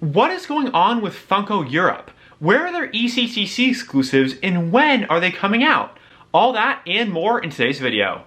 What is going on with Funko Europe? Where are their ECCC exclusives and when are they coming out? All that and more in today's video.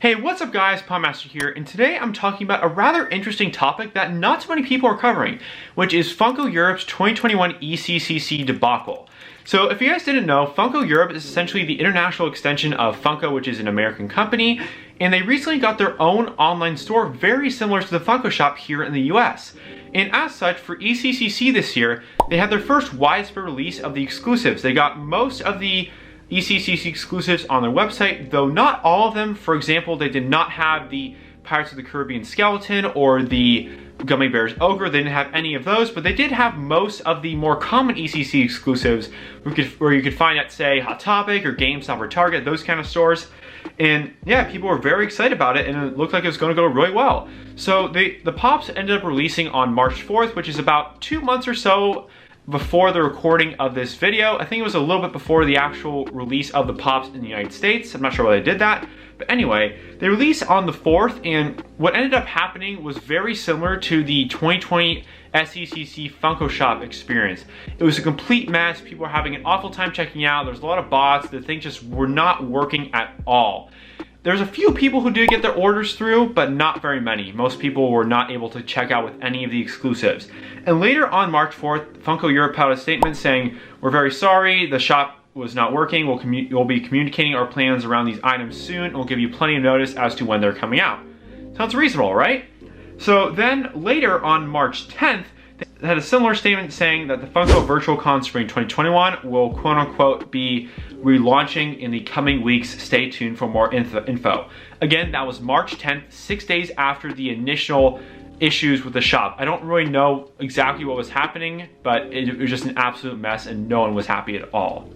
Hey, what's up guys, Podmaster here, and today I'm talking about a rather interesting topic that not so many people are covering, which is Funko Europe's 2021 ECCC debacle. So if you guys didn't know, Funko Europe is essentially the international extension of Funko, which is an American company, and they recently got their own online store very similar to the Funko shop here in the US. And as such, for ECCC this year, they had their first widespread release of the exclusives. They got most of the ECCC exclusives on their website, though not all of them. For example, they did not have the Pirates of the Caribbean skeleton or the Gummy Bears Ogre. They didn't have any of those, but they did have most of the more common ECCC exclusives where you could find at, say, Hot Topic or GameStop or Target, those kind of stores. And yeah, people were very excited about it, and it looked like it was going to go really well. So the Pops ended up releasing on March 4th, which is about 2 months or so before the recording of this video. I think it was a little bit before the actual release of the Pops in the United States. I'm not sure why they did that. But anyway, they released on the 4th, and what ended up happening was very similar to the 2020 ECCC Funko Shop experience. It was a complete mess. People were having an awful time checking out. There's a lot of bots. The things just were not working at all. There's a few people who did get their orders through, but not very many. Most people were not able to check out with any of the exclusives. And later on March 4th, Funko Europe put out a statement saying, "We're very sorry, the shop was not working. We'll be communicating our plans around these items soon, and we'll give you plenty of notice as to when they're coming out." Sounds reasonable, right? So then later on March 10th, they had a similar statement saying that the Funko Virtual Con Spring 2021 will quote unquote be relaunching in the coming weeks. Stay tuned for more info. Again, that was March 10th, 6 days after the initial issues with the shop. I don't really know exactly what was happening, but it was just an absolute mess and no one was happy at all.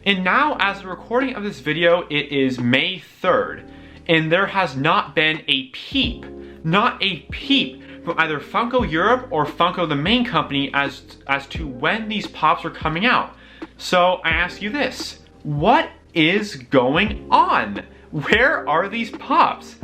And now, as the recording of this video, it is May 3rd, and there has not been a peep, not a peep, from either Funko Europe or Funko the main company as to when these Pops are coming out. So I ask you this, what is going on? Where are these Pops?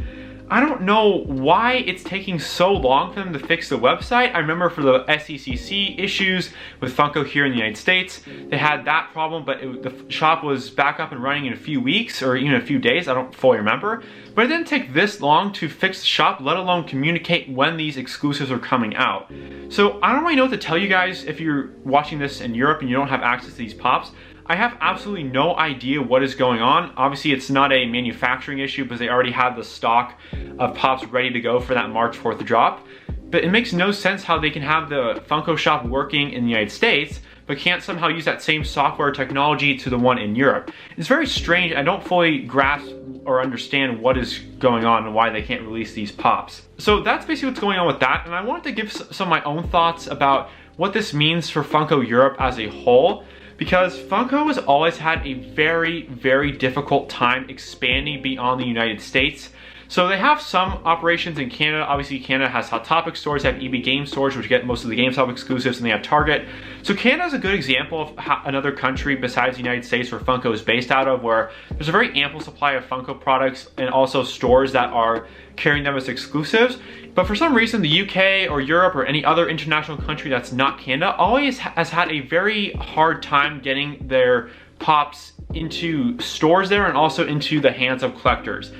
I don't know why it's taking so long for them to fix the website. I remember for the ECCC issues with Funko here in the United States, they had that problem, but the shop was back up and running in a few weeks or even a few days. I don't fully remember. But it didn't take this long to fix the shop, let alone communicate when these exclusives are coming out. So I don't really know what to tell you guys if you're watching this in Europe and you don't have access to these Pops. I have absolutely no idea what is going on. Obviously, it's not a manufacturing issue because they already had the stock of Pops ready to go for that March 4th drop. But it makes no sense how they can have the Funko shop working in the United States, but can't somehow use that same software technology to the one in Europe. It's very strange. I don't fully grasp or understand what is going on and why they can't release these Pops. So that's basically what's going on with that. And I wanted to give some of my own thoughts about what this means for Funko Europe as a whole, because Funko has always had a very, very difficult time expanding beyond the United States. So they have some operations in Canada. Obviously, Canada has Hot Topic stores, they have EB Game stores, which get most of the GameStop exclusives, and they have Target. So Canada is a good example of another country besides the United States where Funko is based out of, where there's a very ample supply of Funko products and also stores that are carrying them as exclusives. But for some reason, the UK or Europe or any other international country that's not Canada always has had a very hard time getting their Pops into stores there and also into the hands of collectors.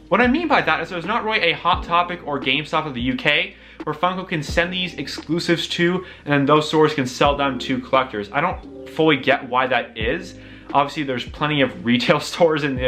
What I mean by that is there's not really a Hot Topic or GameStop of the UK where Funko can send these exclusives to, and then those stores can sell them to collectors. I don't fully get why that is. Obviously, there's plenty of retail stores in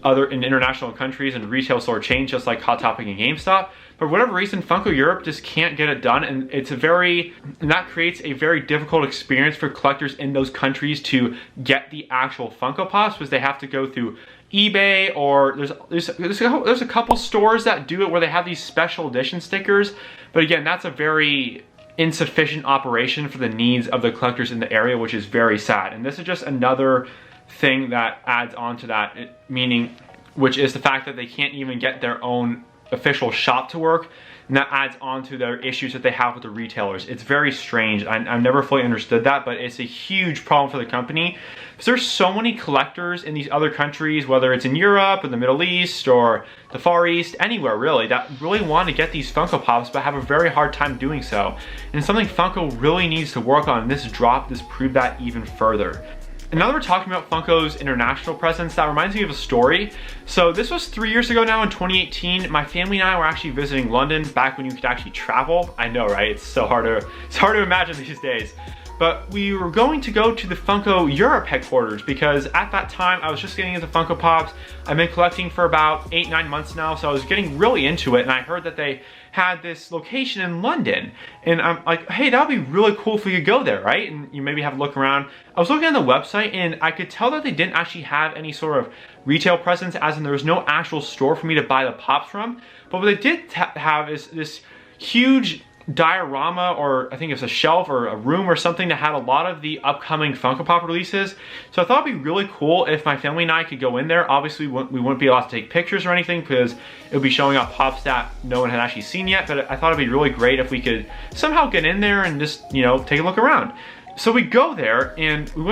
international countries and retail store chains just like Hot Topic and GameStop. But for whatever reason, Funko Europe just can't get it done, and that creates a very difficult experience for collectors in those countries to get the actual Funko Pops, because they have to go through eBay, or there's a couple stores that do it where they have these special edition stickers. But again, that's a very insufficient operation for the needs of the collectors in the area, which is very sad. And this is just another thing that adds on to that, meaning, which is the fact that they can't even get their own official shop to work. and that adds on to their issues that they have with the retailers. It's very strange. I've never fully understood that, but it's a huge problem for the company. Because there's so many collectors in these other countries, whether it's in Europe or the Middle East or the Far East, anywhere really, that really want to get these Funko Pops but have a very hard time doing so. And it's something Funko really needs to work on, and this drop just proved that even further. And now that we're talking about Funko's international presence, that reminds me of a story. So this was 3 years ago now in 2018. My family and I were actually visiting London back when you could actually travel. I know, right? It's hard to imagine these days. But we were going to go to the Funko Europe headquarters because at that time I was just getting into Funko Pops. I've been collecting for about 8-9 months now, so I was getting really into it, and I heard that they had this location in London. And I'm like, hey, that would be really cool if we could go there, right? And you maybe have a look around. I was looking at the website and I could tell that they didn't actually have any sort of retail presence, as in there was no actual store for me to buy the Pops from. But what they did have is this huge diorama, or I think it's a shelf or a room or something, that had a lot of the upcoming Funko Pop releases. So I thought it'd be really cool if my family and I could go in there. Obviously we wouldn't be allowed to take pictures or anything because it would be showing off Pops that no one had actually seen yet, but I thought it'd be really great if we could somehow get in there and just, you know, take a look around. So we go there and we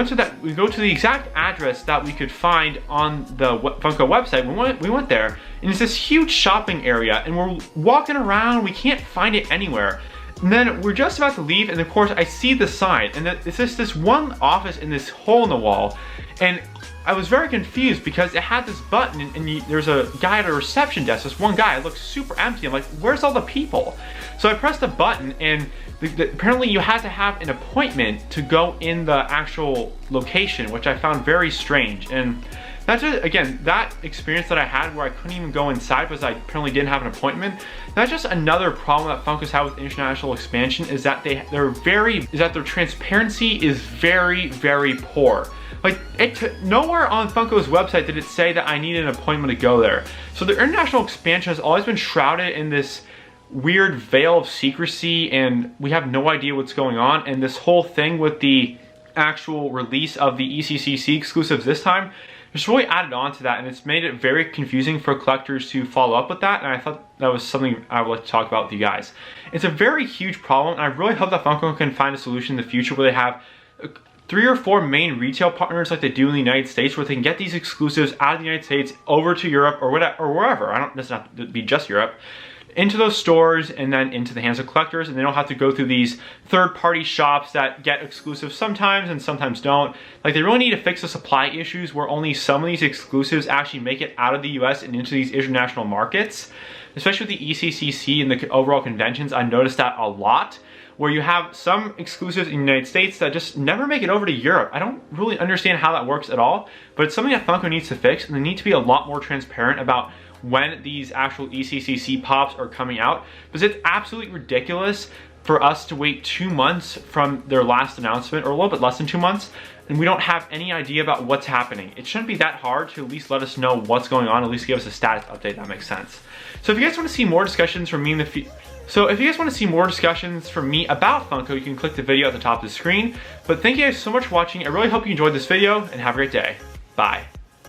go to the exact address that we could find on the Funko website. We went there, and it's this huge shopping area, and we're walking around, we can't find it anywhere. And then we're just about to leave, and of course I see the sign, and it's just this one office in this hole in the wall. And I was very confused because it had this button, and there's a guy at a reception desk, this one guy. It looks super empty. I'm like, where's all the people? So I pressed the button, and apparently you had to have an appointment to go in the actual location, which I found very strange. And that's just, again, that experience that I had where I couldn't even go inside because I apparently didn't have an appointment. That's just another problem that Funko's had with international expansion, is that their transparency is very, very poor. Like, nowhere on Funko's website did it say that I needed an appointment to go there. So the international expansion has always been shrouded in this weird veil of secrecy, and we have no idea what's going on. And this whole thing with the actual release of the ECCC exclusives this time just really added on to that, and it's made it very confusing for collectors to follow up with that, and I thought that was something I would like to talk about with you guys. It's a very huge problem, and I really hope that Funko can find a solution in the future where they have 3 or 4 main retail partners like they do in the United States, where they can get these exclusives out of the United States over to Europe or whatever, or wherever. It doesn't have to be just Europe. Into those stores and then into the hands of collectors, and they don't have to go through these third-party shops that get exclusives sometimes and sometimes don't. Like, they really need to fix the supply issues where only some of these exclusives actually make it out of the US and into these international markets. Especially with the ECCC and the overall conventions, I noticed that a lot, where you have some exclusives in the United States that just never make it over to Europe. I don't really understand how that works at all, but it's something that Funko needs to fix, and they need to be a lot more transparent about when these actual ECCC Pops are coming out, because it's absolutely ridiculous for us to wait 2 months from their last announcement, or a little bit less than 2 months, and we don't have any idea about what's happening. It shouldn't be that hard to at least let us know what's going on, at least give us a status update. That makes sense. So if you guys want to see more discussions from me about Funko, you can click the video at the top of the screen. But thank you guys so much for watching. I really hope you enjoyed this video, and have a great day. Bye.